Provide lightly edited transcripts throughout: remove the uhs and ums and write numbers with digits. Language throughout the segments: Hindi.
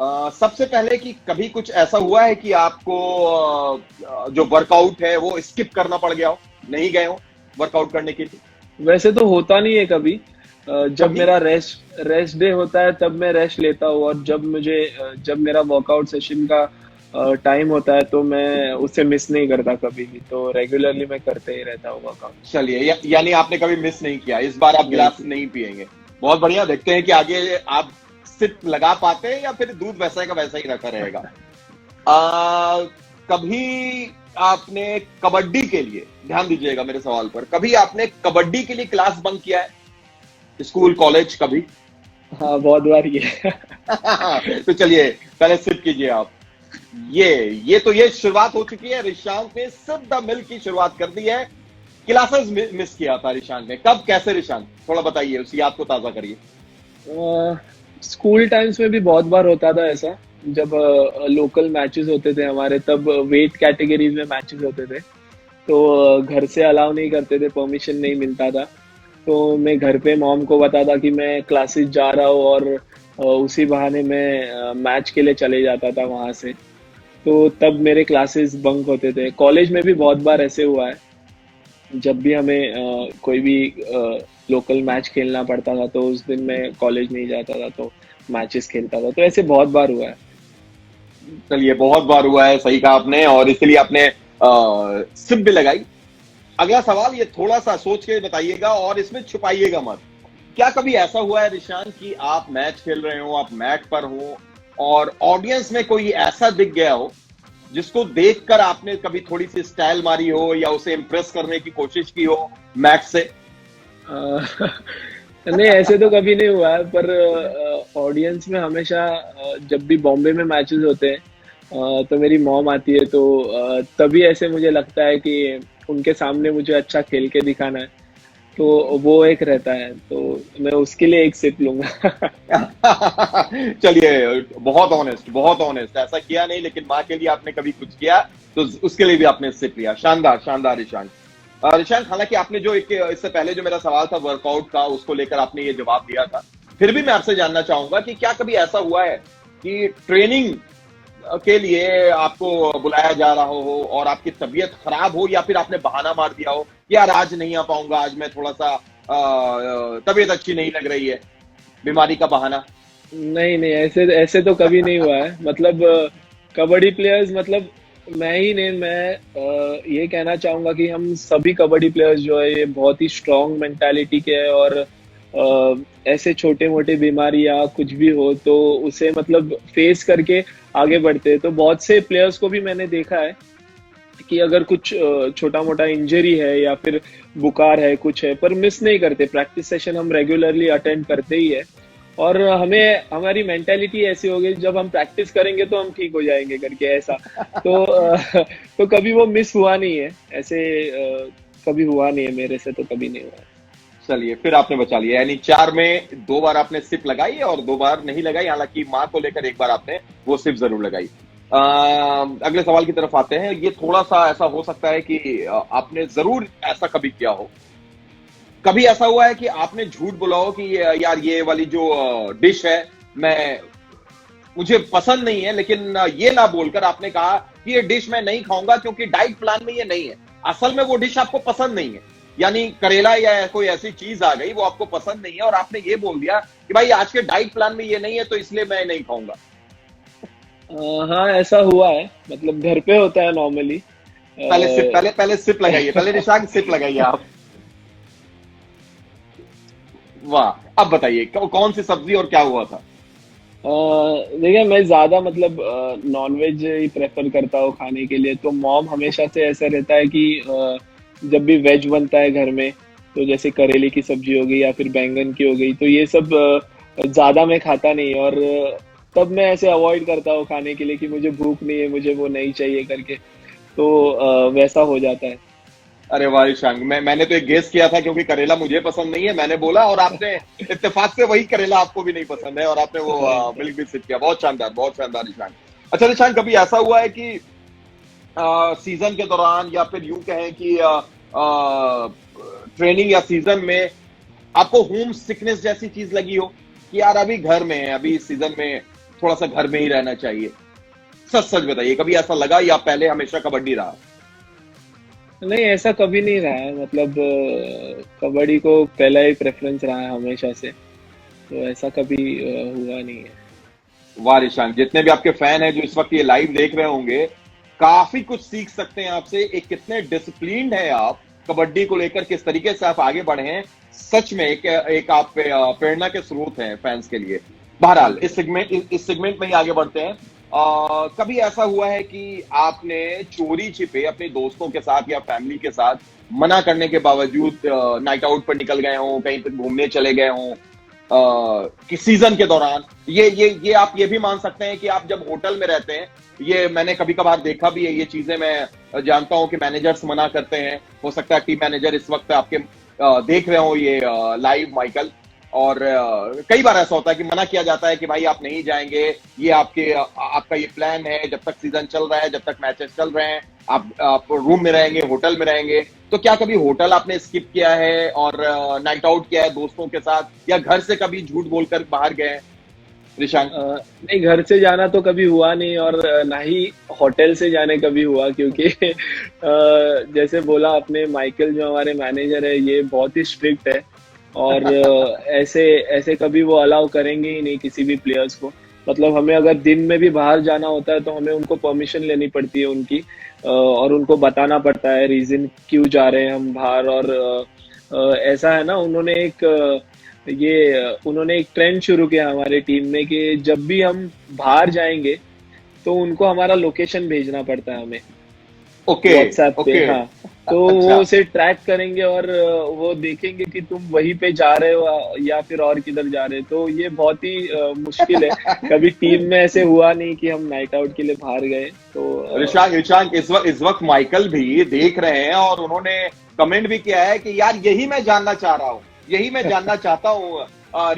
सबसे पहले कि कभी कुछ ऐसा हुआ है कि आपको जो वर्कआउट है वो स्किप करना पड़ गया हो, नहीं गए हो वर्कआउट करने के लिए वैसे तो होता नहीं है कभी। जब कभी? मेरा रेस्ट रेस्ट डे होता है तब मैं रेस्ट लेता हूँ, और जब मेरा वर्कआउट सेशन का टाइम होता है तो मैं उसे मिस नहीं करता कभी भी, तो रेगुलरली मैं करते ही रहता हूँ वर्कआउट। चलिए, यानी आपने कभी मिस नहीं किया, इस बार आप नहीं गिलास किया। नहीं पिएंगे। बहुत बढ़िया, देखते हैं कि आगे आप सिप लगा पाते हैं या फिर दूध वैसा का वैसा ही रखा रहेगा। आ, कभी आपने कबड्डी के लिए, ध्यान दीजिएगा मेरे सवाल पर, कभी आपने कबड्डी के लिए क्लास बंक किया है, स्कूल कॉलेज कभी? हाँ, बहुत बार ये। तो चलिए पहले सिप कीजिए आप। ये ये शुरुआत हो चुकी है, रिशांक ने सिप द मिल्क की शुरुआत कर दी है। क्लासेस मिस किया था रिशांक ने, कब कैसे रिशांक, थोड़ा बताइए, उस याद को ताजा करिए। स्कूल टाइम्स में भी बहुत बार होता था ऐसा। जब लोकल मैचेस होते थे हमारे, तब वेट कैटेगरीज में मैचेस होते थे, तो घर से अलाउ नहीं करते थे, परमिशन नहीं मिलता था। तो मैं घर पे मॉम को बताता कि मैं क्लासेस जा रहा हूँ, और उसी बहाने मैं मैच के लिए चले जाता था वहां से। तो तब मेरे क्लासेस बंक होते थे। कॉलेज में भी बहुत बार ऐसे हुआ है, जब भी हमें कोई भी लोकल मैच खेलना पड़ता था तो उस दिन मैं कॉलेज नहीं जाता था, तो मैचेस खेलता था। तो ऐसे बहुत बार हुआ है। चलिए, बहुत बार हुआ है, सही कहा आपने, और इसलिए आपने सिप भी लगाई। अगला सवाल ये थोड़ा सा सोच के बताइएगा और इसमें छुपाइएगा मत। क्या कभी ऐसा हुआ है रिशान कि आप मैच खेल रहे हो, आप मैट पर हो, और ऑडियंस में कोई ऐसा दिख गया हो जिसको देखकर आपने कभी थोड़ी सी स्टाइल मारी हो या उसे इंप्रेस करने की कोशिश की हो मैच से? अ, नहीं, ऐसे तो कभी नहीं हुआ है, पर ऑडियंस में हमेशा जब भी बॉम्बे में मैचेस होते हैं तो मेरी मॉम आती है, तो तभी ऐसे मुझे लगता है कि उनके सामने मुझे अच्छा खेल के दिखाना है, तो वो एक रहता है, तो मैं उसके लिए एक सिप लूंगा। चलिए, बहुत ऑनेस्ट, बहुत ऑनेस्ट, ऐसा किया नहीं लेकिन माँ के लिए आपने कभी कुछ किया तो उसके लिए भी आपने सिप लिया। शानदार शानदार ईशान। ईशान, हालांकि आपने जो एक इससे पहले जो मेरा सवाल था वर्कआउट का, उसको लेकर आपने ये जवाब दिया था, फिर भी मैं आपसे जानना चाहूंगा कि क्या कभी ऐसा हुआ है कि ट्रेनिंग के लिए आपको बुलाया जा रहा हो और आपकी तबीयत खराब हो, या फिर आपने बहाना मार दिया हो कि यार आज नहीं आ पाऊंगा, आज मैं थोड़ा सा तबीयत अच्छी नहीं लग रही है, बीमारी का बहाना? नहीं नहीं, ऐसे ऐसे तो कभी नहीं हुआ है। मतलब कबड्डी प्लेयर्स, मतलब मैं ही नहीं, मैं ये कहना चाहूंगा कि हम सभी कबड्डी प्लेयर्स जो है ये बहुत ही स्ट्रांग मेंटालिटी के हैं, और ऐसे छोटे मोटे बीमारी या कुछ भी हो तो उसे मतलब फेस करके आगे बढ़ते हैं। तो बहुत से प्लेयर्स को भी मैंने देखा है कि अगर कुछ छोटा मोटा इंजरी है या फिर बुखार है, कुछ है, पर मिस नहीं करते। प्रैक्टिस सेशन हम रेगुलरली अटेंड करते ही है, और हमें हमारी मेंटेलिटी ऐसी हो गई, जब हम प्रैक्टिस करेंगे तो हम ठीक हो जाएंगे करके ऐसा। तो तो कभी वो मिस हुआ नहीं है ऐसे। कभी हुआ नहीं है मेरे से, तो कभी नहीं हुआ है। चलिए, फिर आपने बचा लिया, यानी चार में दो बार आपने सिप लगाई और दो बार नहीं लगाई, हालांकि माँ को लेकर एक बार आपने वो सिप जरूर लगाई। अगले सवाल की तरफ आते हैं। ये थोड़ा सा ऐसा हो सकता है कि आपने जरूर ऐसा कभी किया हो। कभी ऐसा हुआ है कि आपने झूठ बोला हो कि यार ये वाली जो डिश है, मैं मुझे पसंद नहीं है, लेकिन ये ना बोलकर आपने कहा कि ये डिश मैं नहीं खाऊंगा क्योंकि डाइट प्लान में ये नहीं है। असल में वो डिश आपको पसंद नहीं है, यानी करेला या कोई ऐसी चीज आ गई वो आपको पसंद नहीं है, और आपने ये बोल दिया कि भाई आज के डाइट प्लान में ये नहीं है तो इसलिए मैं नहीं खाऊंगा। हाँ, ऐसा हुआ है। मतलब घर पे होता है नॉर्मली। पहले सिप लगाइए, पहले निशांक सिप लगाइए आप। वाह, अब बताइए कौन सी सब्जी और क्या हुआ था? देखिए, मैं ज्यादा मतलब नॉन वेज ही प्रेफर करता हूँ खाने के लिए, तो मॉम हमेशा से ऐसा रहता है कि जब भी वेज बनता है घर में, तो जैसे करेले की सब्जी हो गई या फिर बैंगन की हो गई, तो ये सब ज्यादा मैं खाता नहीं, और तब मैं ऐसे अवॉइड करता हूँ खाने के लिए कि मुझे भूख नहीं है, मुझे वो नहीं चाहिए करके। तो वैसा हो जाता है। अरे वाह ईशांक, मैंने तो एक गेस किया था क्योंकि करेला मुझे पसंद नहीं है, मैंने बोला, और आपने इत्तेफाक से वही करेला आपको भी नहीं पसंद है और आपने वो हाँ। मिल्क भी सिप किया। बहुत शानदार ईशांक। अच्छा ईशांक, कभी ऐसा हुआ है कि सीजन के दौरान या फिर यूं कहें कि ट्रेनिंग या सीजन में आपको होम सिकनेस जैसी चीज लगी हो कि यार अभी घर में है, अभी इस सीजन में थोड़ा सा घर में ही रहना चाहिए? सच सच बताइए, कभी ऐसा लगा या पहले हमेशा कबड्डी रहा? नहीं, ऐसा कभी नहीं रहा है। मतलब कबड्डी को पहला ही प्रेफरेंस रहा है हमेशा से। तो ऐसा कभी हुआ नहीं है। वाह ऋषांक, जितने भी आपके फैन हैं जो इस वक्त ये लाइव देख रहे होंगे, काफी कुछ सीख सकते हैं आपसे। एक कितने डिसिप्लिन्ड है आप कबड्डी को लेकर, किस तरीके से आप आगे बढ़े हैं। सच में एक आप प्रेरणा के स्रोत हैं फैंस के लिए। बहरहाल इस सेगमेंट में ही आगे बढ़ते हैं। कभी ऐसा हुआ है कि आपने चोरी छिपे अपने दोस्तों के साथ या फैमिली के साथ मना करने के बावजूद नाइट आउट पर निकल गए हों, कहीं पर घूमने चले गए हों कि सीजन के दौरान? ये आप ये भी मान सकते हैं कि आप जब होटल में रहते हैं, ये मैंने कभी कभार देखा भी है, ये चीजें मैं जानता हूं कि मैनेजर्स मना करते हैं। हो सकता है टीम मैनेजर इस वक्त आपके देख रहे हो ये लाइव, माइकल। और कई बार ऐसा होता है कि मना किया जाता है कि भाई आप नहीं जाएंगे, ये आपका ये प्लान है, जब तक सीजन चल रहा है, जब तक मैचेस चल रहे हैं, आप रूम में रहेंगे, होटल में रहेंगे। तो क्या कभी होटल आपने स्किप किया है और नाइट आउट किया है दोस्तों के साथ, या घर से कभी झूठ बोलकर बाहर गए हैं ऋषांक? नहीं, घर से जाना तो कभी हुआ नहीं, और ना ही होटल से जाने कभी हुआ, क्योंकि जैसे बोला आपने, माइकल जो हमारे मैनेजर है ये बहुत ही स्ट्रिक्ट है। और ऐसे ऐसे कभी वो अलाउ करेंगे ही नहीं किसी भी प्लेयर्स को। मतलब हमें अगर दिन में भी बाहर जाना होता है तो हमें उनको परमिशन लेनी पड़ती है उनकी, और उनको बताना पड़ता है रीजन क्यों जा रहे हैं हम बाहर। और ऐसा है ना, उन्होंने एक ट्रेंड शुरू किया हमारे टीम में कि जब भी हम बाहर जाएंगे तो उनको हमारा लोकेशन भेजना पड़ता है हमें ओके। व्हाट्सएप पे। ओके। हाँ, तो वो अच्छा। उसे ट्रैक करेंगे और वो देखेंगे कि तुम वहीं पे जा रहे हो या फिर और किधर जा रहे हो। तो ये बहुत ही मुश्किल है। कभी टीम में ऐसे हुआ नहीं कि हम नाइट आउट के लिए बाहर गए। तो ऋषांक ऋषांक इस वक्त माइकल भी देख रहे हैं और उन्होंने कमेंट भी किया है कि यार यही मैं जानना चाह रहा हूँ, यही मैं जानना चाहता हूँ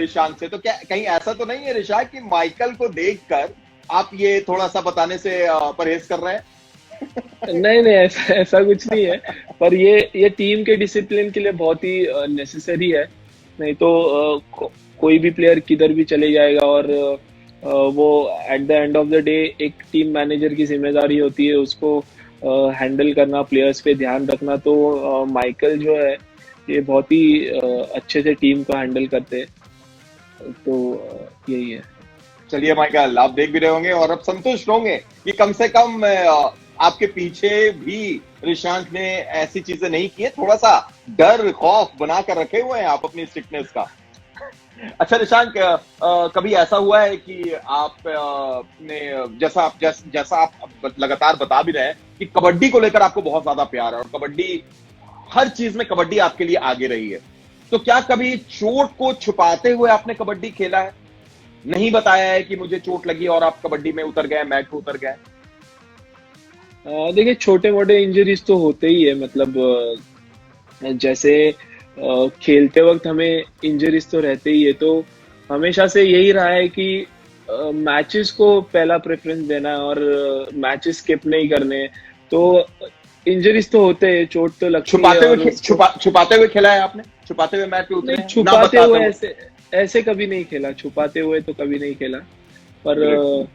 ऋषांक से। तो क्या कहीं ऐसा तो नहीं है ऋषांक कि माइकल को देखकर आप ये थोड़ा सा बताने से परहेज कर रहे हैं? नहीं नहीं, ऐसा कुछ नहीं है। पर ये टीम के डिसिप्लिन के लिए बहुत ही नेसेसरी है। नहीं तो कोई भी प्लेयर किधर भी चले जाएगा, और वो at the end of the day एक टीम मैनेजर की जिम्मेदारी होती है उसको हैंडल करना, प्लेयर्स पे ध्यान रखना। तो माइकल जो है ये बहुत ही अच्छे से टीम को हैंडल करते हैं। तो यही है। चलिए माइकल, आप देख भी रहे होंगे और अब संतुष्ट होंगे कि कम से कम आपके पीछे भी ऋषांक ने ऐसी चीजें नहीं की है। थोड़ा सा डर खौफ बना कर रखे हुए हैं आप अपनी स्ट्रिक्टनेस का। अच्छा ऋषांक, कभी ऐसा हुआ है कि आप ने जैसा आप लगातार बता भी रहे हैं कि कबड्डी को लेकर आपको बहुत ज्यादा प्यार है और कबड्डी, हर चीज में कबड्डी आपके लिए आगे रही है, तो क्या कभी चोट को छुपाते हुए आपने कबड्डी खेला है? नहीं बताया है कि मुझे चोट लगी और आप कबड्डी में उतर गए, मैच में उतर गए? देखिए, छोटे मोटे इंजरीज तो होते ही है। मतलब जैसे खेलते वक्त हमें इंजरीज तो रहते ही है। तो हमेशा से यही रहा है कि मैचेस को पहला प्रेफरेंस देना है और मैचेस स्किप नहीं करने। तो इंजरीज तो होते हैं, चोट तो लगती है। और छुपाते हुए खेला है आपने? छुपाते हुए मैच पे उतरे नहीं, हैं? ना छुपाते बताते हुए हुए? ऐसे कभी नहीं खेला। छुपाते हुए तो कभी नहीं खेला। पर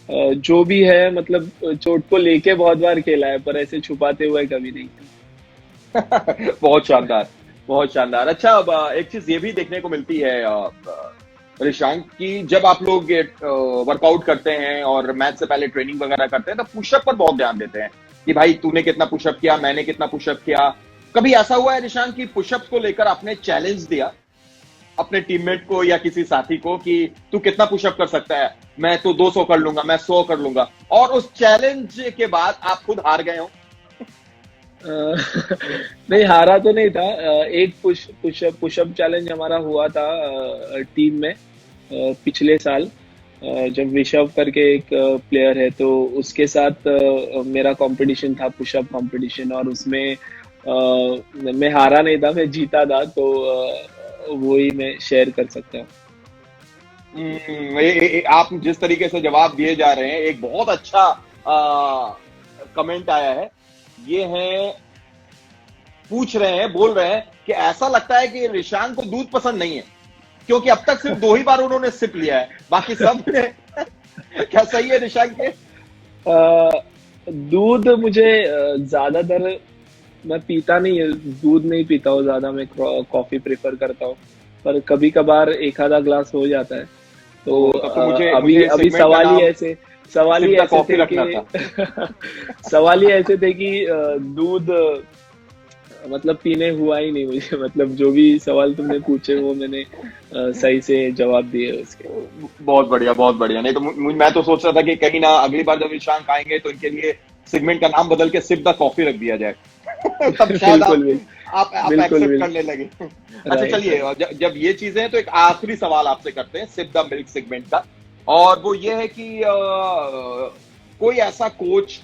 जो भी है, मतलब चोट को लेके बहुत बार खेला है, पर ऐसे छुपाते हुए कभी नहीं खेला। बहुत शानदार, बहुत शानदार। अच्छा, अब एक चीज ये भी देखने को मिलती है ऋषांक, कि जब आप लोग वर्कआउट करते हैं और मैच से पहले ट्रेनिंग वगैरह करते हैं तो पुशअप पर बहुत ध्यान देते हैं कि भाई तूने कितना पुशअप किया, मैंने कितना पुशअप किया। कभी ऐसा हुआ है ऋषांक कि पुशअप्स को लेकर आपने चैलेंज दिया अपने टीममेट को या किसी साथी को कि तू कितना पुशअप कर सकता है? मैं तो 200 कर लूंगा, मैं 100 कर लूंगा, और उस चैलेंज के बाद आप खुद हार गए हो? नहीं, हारा तो नहीं था। एक पुशअप चैलेंज हमारा हुआ था टीम में पिछले साल। जब विशव करके एक प्लेयर है, तो उसके साथ मेरा कंपटीशन था, पुशअप कंपटीशन। और उसमें मैं हारा नहीं था, मैं जीता था। तो वो ही मैं शेयर कर सकता हूँ। आप जिस तरीके से जवाब दिए जा रहे हैं, एक बहुत अच्छा कमेंट आया है। ये है, पूछ रहे हैं, बोल रहे हैं कि ऐसा लगता है कि ऋषांक को दूध पसंद नहीं है क्योंकि अब तक सिर्फ 2 ही बार उन्होंने सिप लिया है, बाकी सब ने क्या सही है निशांक के? दूध मुझे ज्यादातर मैं पीता नहीं है, दूध नहीं पीता हूँ ज्यादा, मैं कॉफी प्रेफर करता हूँ, पर कभी कभार एक आधा ग्लास हो जाता है। तो तब तो मुझे अभी मुझे अभी सेगमेंट का नाम सवाल ही सिप द ऐसे कॉफी थे रखना था। कि सवाल ही ऐसे थे कि दूध मतलब पीने हुआ ही नहीं मुझे, मतलब जो भी सवाल तुमने पूछे वो मैंने सही से जवाब दिए उसके। बहुत बढ़िया, बहुत बढ़िया। नहीं तो मैं तो सोच रहा था कि कहीं ना अगली बार जब निशांक आएंगे तो इनके लिए सेगमेंट का नाम बदल के सिप द कॉफी रख दिया जाए। तब शायद बिल्कुल भी, आप बिल्कुल एक्सेप्ट बिल्कुल। करने लगे। अच्छा राइट चलिए, राइट। जब ये चीजें हैं तो एक आखिरी सवाल आपसे करते हैं सिप द मिल्क सेगमेंट का, और वो ये है कि कोई ऐसा कोच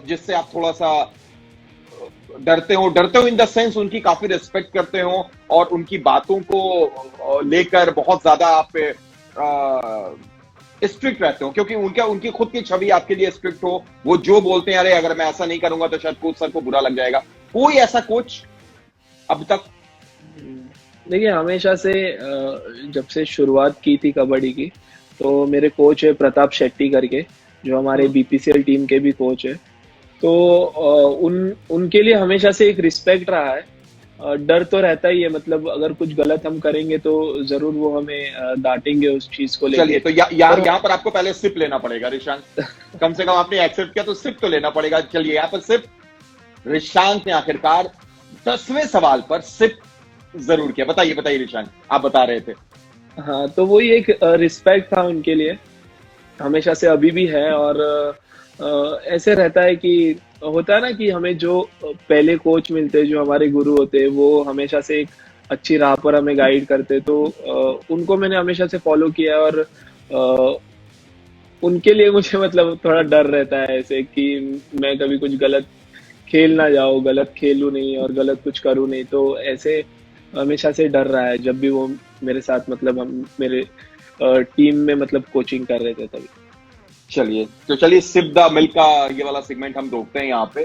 जिससे आप थोड़ा सा डरते हो इन द सेंस उनकी काफी रिस्पेक्ट करते हो और उनकी बातों को लेकर बहुत ज्यादा आप पे स्ट्रिक्ट रहते हो, क्योंकि उनकी खुद की छवि आपके लिए स्ट्रिक्ट हो, वो जो बोलते हैं अरे अगर मैं ऐसा नहीं करूंगा तो शायद कोच सर को बुरा लग जाएगा, कोई ऐसा कोच अब तक? देखिए हमेशा से जब से शुरुआत की थी कबड्डी की, तो मेरे कोच है प्रताप शेट्टी करके, जो हमारे हम्म, बीपीसीएल टीम के भी कोच है। तो उनके लिए हमेशा से एक रिस्पेक्ट रहा है। डर तो रहता ही है, मतलब अगर कुछ गलत हम करेंगे तो जरूर वो हमें डांटेंगे उस चीज को चलिए लेके। तो पर यहाँ पर आपको पहले सिप लेना पड़ेगा ऋषांक, कम से कम आपने एक्सेप्ट किया तो सिप तो लेना पड़ेगा। चलिए यहाँ पर सिप ऋषांक ने आखिरकार 10वें सवाल पर सिप जरूर किया। बताइए बताइए ऋषांक, आप बता रहे थे। हाँ, तो वही एक रिस्पेक्ट था उनके लिए, हमेशा से अभी भी है। और ऐसे रहता है कि होता है ना कि हमें जो पहले कोच मिलते हैं, जो हमारे गुरु होते हैं, वो हमेशा से एक अच्छी राह पर हमें गाइड करते, तो उनको मैंने हमेशा से फॉलो किया है। और उनके लिए मुझे मतलब थोड़ा डर रहता है ऐसे कि मैं कभी कुछ गलत खेल ना जाऊं, गलत खेलूं नहीं और गलत कुछ करूं नहीं, तो ऐसे हमेशा से डर रहा है जब भी वो मेरे साथ, मतलब हम मेरे टीम में मतलब कोचिंग कर रहे थे तभी। चलिए तो चलिए सिप द मिल्क का ये वाला सेगमेंट हम रोकते हैं यहाँ पे।